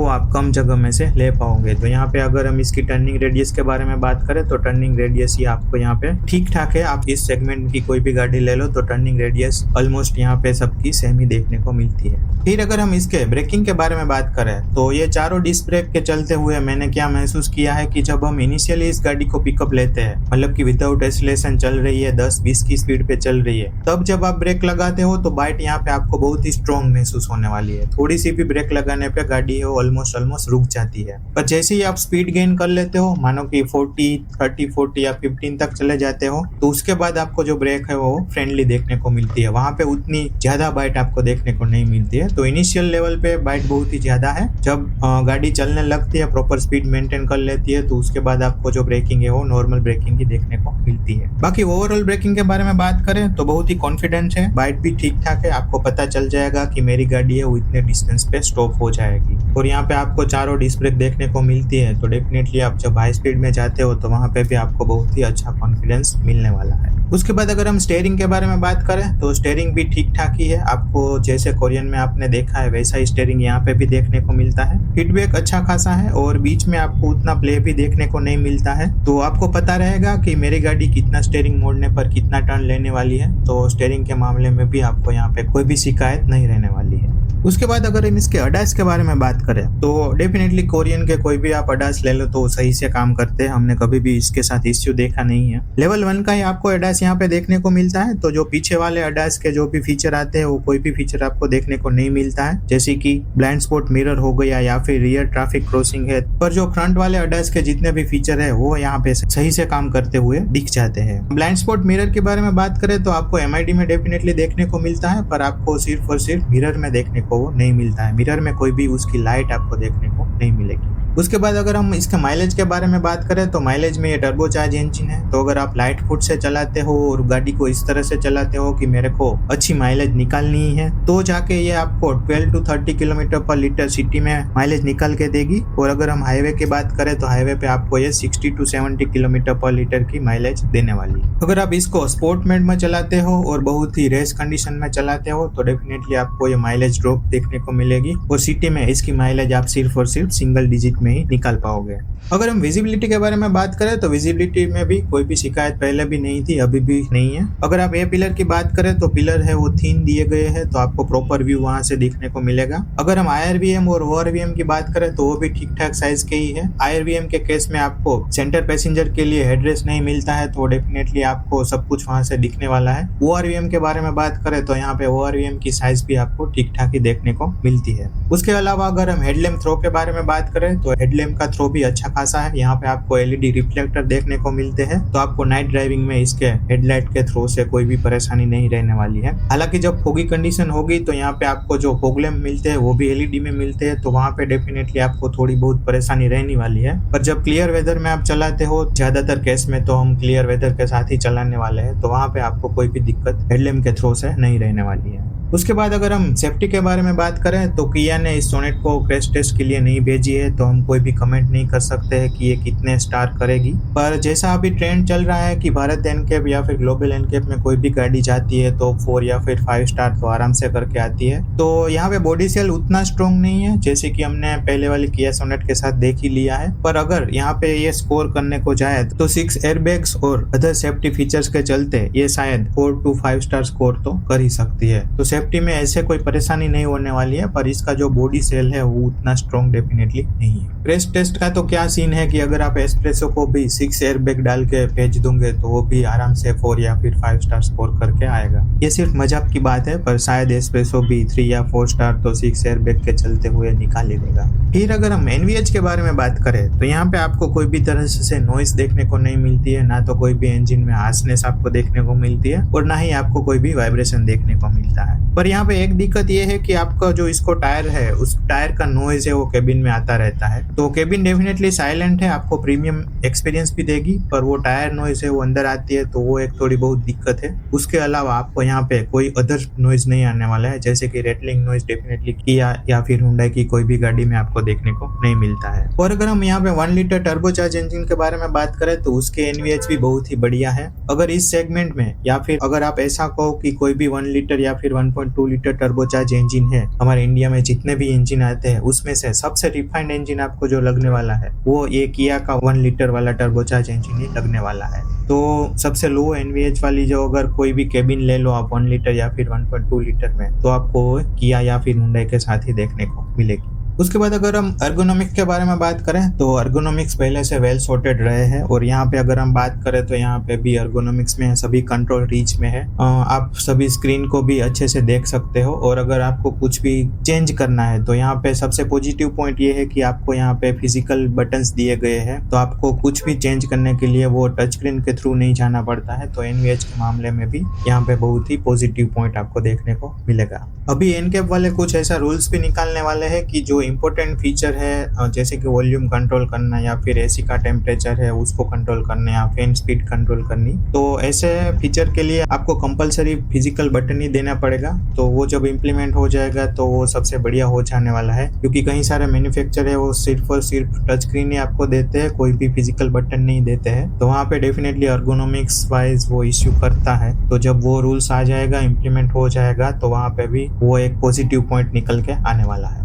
आप कम जगह में से ले पाओगे। तो यहाँ पे अगर हम इसकी टर्निंग रेडियस के बारे में बात करें तो टर्निंग रेडियस ही आपको यहाँ पे ठीक ठाक है। आप इस सेगमेंट की कोई भी गाड़ी ले लो तो टर्निंग रेडियस ऑलमोस्ट यहाँ पे सबकी सेम ही देखने को मिलती है। फिर अगर हम इसके ब्रेकिंग के बारे में बात करें तो ये चारों डिस्क ब्रेक के चलते हुए मैंने क्या महसूस किया है कि जब हम इनिशियली इस गाड़ी को पिकअप लेते हैं, मतलब कि विदाउट एक्सीलरेशन चल रही है 10-20 की स्पीड पे चल रही है, तब जब आप ब्रेक लगाते हो तो बाइट यहाँ पे आपको बहुत ही स्ट्रॉन्ग महसूस होने वाली है। थोड़ी सी भी ब्रेक लगाने पे गाड़ी है वो ऑलमोस्ट रुक जाती है। पर जैसे ही आप स्पीड गेन कर लेते हो, मानो कि 40 या 15 तक चले जाते हो, तो उसके बाद आपको जो ब्रेक है वो फ्रेंडली देखने को मिलती है। वहां पे उतनी ज्यादा बाइट आपको देखने को नहीं मिलती है। तो इनिशियल लेवल पे बाइट बहुत ही ज्यादा है। जब गाड़ी चलने लगती है, प्रॉपर स्पीड मेंटेन कर लेती है, तो उसके बाद आपको जो ब्रेकिंग है वो नॉर्मल ब्रेकिंग ही देखने को मिलती है। बाकी ओवरऑल ब्रेकिंग के बारे में बात करें तो बहुत ही कॉन्फिडेंट है, बाइट भी ठीक ठाक है। आपको पता चल जाएगा कि मेरी गाड़ी है वो इतने डिस्टेंस पे स्टॉप हो जाएगी। और यहाँ पे आपको चारों डिस्क ब्रेक देखने को मिलती है, तो डेफिनेटली आप जब हाई स्पीड में जाते हो तो वहां पे भी आपको बहुत ही अच्छा कॉन्फिडेंस मिलने वाला है। उसके बाद अगर हम स्टीयरिंग के बारे में बात करें तो स्टीयरिंग भी ठीक ठाक ही है। आपको जैसे कोरियन में आपने देखा है वैसा ही स्टीयरिंग यहाँ पे भी देखने को मिलता है। फीडबैक अच्छा खासा है और बीच में आपको उतना प्ले भी देखने को नहीं मिलता है, तो आपको पता रहेगा कि मेरी गाड़ी कितना स्टीयरिंग मोड़ने पर कितना टर्न लेने वाली है। तो स्टीयरिंग के मामले में भी आपको यहाँ पे कोई भी शिकायत नहीं रहने वाली है। उसके बाद अगर हम इसके अडास के बारे में बात करें तो डेफिनेटली कोरियन के कोई भी आप अडास ले लो तो सही से काम करते हैं। हमने कभी भी इसके साथ इश्यू देखा नहीं है। लेवल 1 का ही आपको अडास यहाँ पे देखने को मिलता है। तो जो पीछे वाले अडास के जो भी फीचर आते हैं वो कोई भी फीचर आपको देखने को नहीं मिलता है, जैसे कि ब्लाइंड स्पॉट मिरर हो गया या फिर रियर ट्रैफिक क्रॉसिंग है। पर जो फ्रंट वाले अडास के जितने भी फीचर है वो यहाँ पे सही से काम करते हुए दिख जाते हैं। ब्लाइंड स्पॉट मिरर के बारे में बात करें तो आपको MID में डेफिनेटली देखने को मिलता है, पर आपको सिर्फ और सिर्फ मिरर में देखने को नहीं मिलता है। मिरर में कोई भी उसकी लाइट आपको देखने को नहीं मिलेगी। उसके बाद अगर हम इसके माइलेज के बारे में बात करें तो माइलेज में ये टर्बोचार्ज इंजन है। तो अगर आप लाइट फुट से चलाते हो और गाड़ी को इस तरह से चलाते हो कि मेरे को अच्छी माइलेज निकालनी है, तो जाके ये आपको 12 to 30 किलोमीटर पर लीटर सिटी में माइलेज निकाल के देगी। और अगर हम हाईवे की बात करें तो हाईवे पे आपको ये 60 to 70 किलोमीटर पर लीटर की माइलेज देने वाली है। अगर आप इसको स्पोर्ट मोड में चलाते हो और बहुत ही रेस कंडीशन में चलाते हो तो डेफिनेटली आपको ये माइलेज ड्रॉप देखने को मिलेगी, और सिटी में इसकी माइलेज आप सिर्फ और सिर्फ सिंगल डिजिट में ही निकाल पाओगे। अगर हम विजिबिलिटी के बारे में बात करें तो विजिबिलिटी में भी कोई भी शिकायत पहले भी नहीं थी, अभी भी नहीं है। अगर आप ए पिलर की बात करें तो पिलर है वो थीन दिए गए हैं, तो आपको प्रॉपर व्यू वहां से दिखने को मिलेगा। अगर हम IRVM और ORVM की बात करें तो वो भी ठीक ठाक साइज के ही है। IRVM के केस में आपको सेंटर पैसेंजर के लिए हेडरेस्ट नहीं मिलता है, तो डेफिनेटली आपको सब कुछ वहां से दिखने वाला है। ORVM के बारे में बात करें तो यहाँ पे ORVM की साइज भी आपको ठीक ठाक ही देखने को मिलती है। उसके अलावा अगर हम हेडलैम्प थ्रो के बारे में बात करें तो हेडलैम्प का थ्रो भी अच्छा खासा है। यहाँ पे आपको LED रिफ्लेक्टर देखने को मिलते हैं, तो आपको नाइट ड्राइविंग में इसके हेडलाइट के थ्रो से कोई भी परेशानी नहीं रहने वाली है। हालांकि जब फोगी कंडीशन होगी तो यहाँ पे आपको जो फॉग लैंप मिलते हैं वो भी LED में मिलते हैं, तो वहाँ पे डेफिनेटली आपको थोड़ी बहुत परेशानी रहने वाली है। पर जब क्लियर वेदर में आप चलाते हो, ज्यादातर केस में तो हम क्लियर वेदर के साथ ही चलाने वाले हैं, तो वहाँ पे आपको कोई भी दिक्कत हेडलैम्प के थ्रो से नहीं रहने वाली है। उसके बाद अगर हम सेफ्टी के बारे में बात करें तो किया ने इस सोनेट को क्रैश टेस्ट के लिए नहीं भेजी है, तो हम कोई भी कमेंट नहीं कर सकते हैं कि ये कितने स्टार करेगी। पर जैसा अभी ट्रेंड चल रहा है कि भारत एनकैप या फिर ग्लोबल एनकैप में कोई भी गाड़ी जाती है तो 4 या फिर 5 स्टार तो आराम से करके आती है। तो यहाँ पे बॉडी सेल उतना स्ट्रॉन्ग नहीं है जैसे कि हमने पहले वाली किया सोनेट के साथ देख ही लिया है। पर अगर यहाँ पे ये स्कोर करने को जाए तो 6 एयरबैग्स और अदर सेफ्टी फीचर्स के चलते ये शायद 4 to 5 स्टार स्कोर तो कर ही सकती है। तो सेफ्टी में ऐसे कोई परेशानी नहीं होने वाली है, पर इसका जो बॉडी सेल है वो उतना स्ट्रॉन्ग डेफिनेटली नहीं है। क्रैश टेस्ट का तो क्या सीन है कि अगर आप एस्प्रेसो को भी 6 एयर बैग डाल के भेज दोगे तो वो भी आराम से 4 या फिर 5 स्टार स्कोर करके आएगा। ये सिर्फ मजाक की बात है, पर शायद एस्प्रेसो भी 3 या 4 स्टार तो 6 एयर बैग के चलते हुए निकाल ही देगा। फिर अगर हम NVH के बारे में बात करें तो यहाँ पे आपको कोई भी तरह से नॉइस देखने को नहीं मिलती है, ना तो कोई भी इंजन में हार्शनेस आपको देखने को मिलती है और ना ही आपको कोई भी वाइब्रेशन देखने को मिलता है। पर यहाँ पे एक दिक्कत ये है कि आपका जो इसको टायर है उस टायर का नॉइज है वो केबिन में आता रहता है। तो केबिन डेफिनेटली साइलेंट है, आपको प्रीमियम एक्सपीरियंस भी देगी, पर वो टायर नॉइज है वो अंदर आती है तो वो एक थोड़ी बहुत दिक्कत है। उसके अलावा आपको यहाँ पे कोई अदर नॉइज नहीं आने वाला है, जैसे कि रेटलिंग नॉइज डेफिनेटली किया या फिर हुंडई की कोई भी गाड़ी में आपको देखने को नहीं मिलता है। और अगर हम यहाँ पे 1 लीटर टर्बोचार्ज इंजन के बारे में बात करें तो उसके NVH भी बहुत ही बढ़िया है। अगर इस सेगमेंट में या फिर अगर आप ऐसा कहो कि कोई भी 1 लीटर या फिर 1.2 लीटर टर्बोचार्ज इंजन है, हमारे इंडिया में जितने भी इंजन आते हैं उसमें से सबसे रिफाइंड इंजन आपको जो लगने वाला है वो ये किया का 1 लीटर वाला टर्बोचार्ज इंजन ही लगने वाला है। तो सबसे लो NVH वाली जो अगर कोई भी केबिन ले लो आप 1 लीटर या फिर 1.2 लीटर में, तो आपको किया या फिर हुंडई के साथ ही देखने को मिलेगी। उसके बाद अगर हम अर्गोनॉमिक्स के बारे में बात करें तो अर्गोनॉमिक्स पहले से वेल सॉर्टेड रहे हैं और यहाँ पे अगर हम बात करें तो यहाँ पे भी अर्गोनॉमिक्स में सभी कंट्रोल रीच में है। आप सभी स्क्रीन को भी अच्छे से देख सकते हो और अगर आपको कुछ भी चेंज करना है तो यहाँ पे सबसे पॉजिटिव पॉइंट ये है कि आपको यहाँ पे फिजिकल बटन्स दिए गए हैं, तो आपको कुछ भी चेंज करने के लिए वो टच स्क्रीन के थ्रू नहीं जाना पड़ता है। तो NVH के मामले में भी यहाँ पे बहुत ही पॉजिटिव पॉइंट आपको देखने को मिलेगा। अभी एनकैप वाले कुछ ऐसा रूल्स भी निकालने वाले हैं कि जो इम्पोर्टेंट फीचर है जैसे कि वॉल्यूम कंट्रोल करना या फिर एसी का टेम्परेचर है उसको कंट्रोल करना या फैन स्पीड कंट्रोल करनी, तो ऐसे फीचर के लिए आपको कंपलसरी फिजिकल बटन ही देना पड़ेगा। तो वो जब इम्प्लीमेंट हो जाएगा तो वो सबसे बढ़िया हो जाने वाला है, क्योंकि कई सारे मैन्युफैक्चर है वो सिर्फ और सिर्फ टच स्क्रीन ही आपको देते हैं, कोई भी फिजिकल बटन नहीं देते हैं। तो वहाँ पे डेफिनेटली अर्गोनॉमिक्स वाइज वो इश्यू करता है। तो जब वो रूल्स आ जाएगा, इम्प्लीमेंट हो जाएगा, तो वहाँ पे भी वो एक पॉजिटिव पॉइंट निकल के आने वाला है।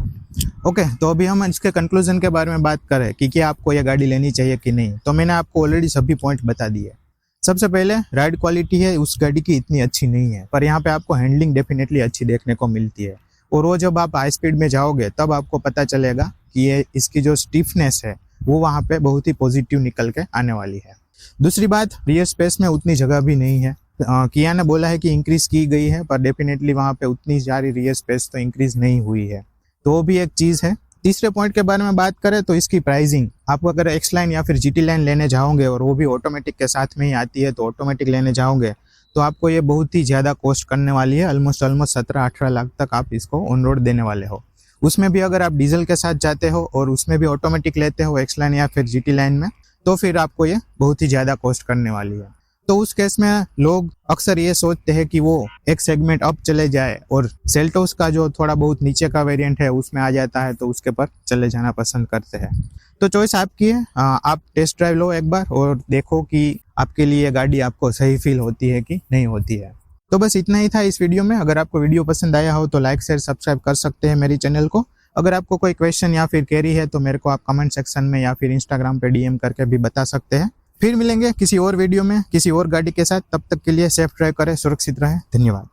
ओके, तो अभी हम इसके कंक्लूजन के बारे में बात करें कि क्या आपको यह गाड़ी लेनी चाहिए कि नहीं, तो मैंने आपको ऑलरेडी सभी पॉइंट बता दिए। सबसे पहले राइड क्वालिटी है उस गाड़ी की इतनी अच्छी नहीं है, पर यहाँ पे आपको हैंडलिंग डेफिनेटली अच्छी देखने को मिलती है और वो जब आप हाई स्पीड में जाओगे तब आपको पता चलेगा कि ये इसकी जो स्टिफनेस है वो वहाँ पे बहुत ही पॉजिटिव निकल के आने वाली है। दूसरी बात, रियर स्पेस में उतनी जगह भी नहीं है। किया ने बोला है कि इंक्रीज की गई है, पर डेफिनेटली वहाँ पे उतनी सारी रियर स्पेस तो इंक्रीज नहीं हुई है, तो वो भी एक चीज़ है। तीसरे पॉइंट के बारे में बात करें तो इसकी प्राइसिंग, आप अगर एक्स लाइन या फिर GT लाइन लेने जाओगे और वो भी ऑटोमेटिक के साथ में ही आती है, तो ऑटोमेटिक लेने जाओगे तो आपको ये बहुत ही ज़्यादा कॉस्ट करने वाली है। ऑलमोस्ट 17-18 लाख तक आप इसको ऑन रोड देने वाले हो। उसमें भी अगर आप डीजल के साथ जाते हो और उसमें भी ऑटोमेटिक लेते हो एक्स लाइन या फिर GT लाइन में, तो फिर आपको ये बहुत ही ज़्यादा कॉस्ट करने वाली है। तो उस केस में लोग अक्सर ये सोचते हैं कि वो एक सेगमेंट अप चले जाए और सेल्टोस का जो थोड़ा बहुत नीचे का वेरिएंट है उसमें आ जाता है, तो उसके पर चले जाना पसंद करते हैं। तो चॉइस आपकी है, आप टेस्ट ड्राइव लो एक बार और देखो कि आपके लिए गाड़ी आपको सही फील होती है कि नहीं होती है। तो बस इतना ही था इस वीडियो में। अगर आपको वीडियो पसंद आया हो तो लाइक शेयर सब्सक्राइब कर सकते हैं मेरी चैनल को। अगर आपको कोई क्वेश्चन या फिर क्वेरी है तो मेरे को आप कमेंट सेक्शन में या फिर इंस्टाग्राम पे DM करके भी बता सकते हैं। फिर मिलेंगे किसी और वीडियो में किसी और गाड़ी के साथ, तब तक के लिए सेफ ड्राइव करें, सुरक्षित रहें। धन्यवाद।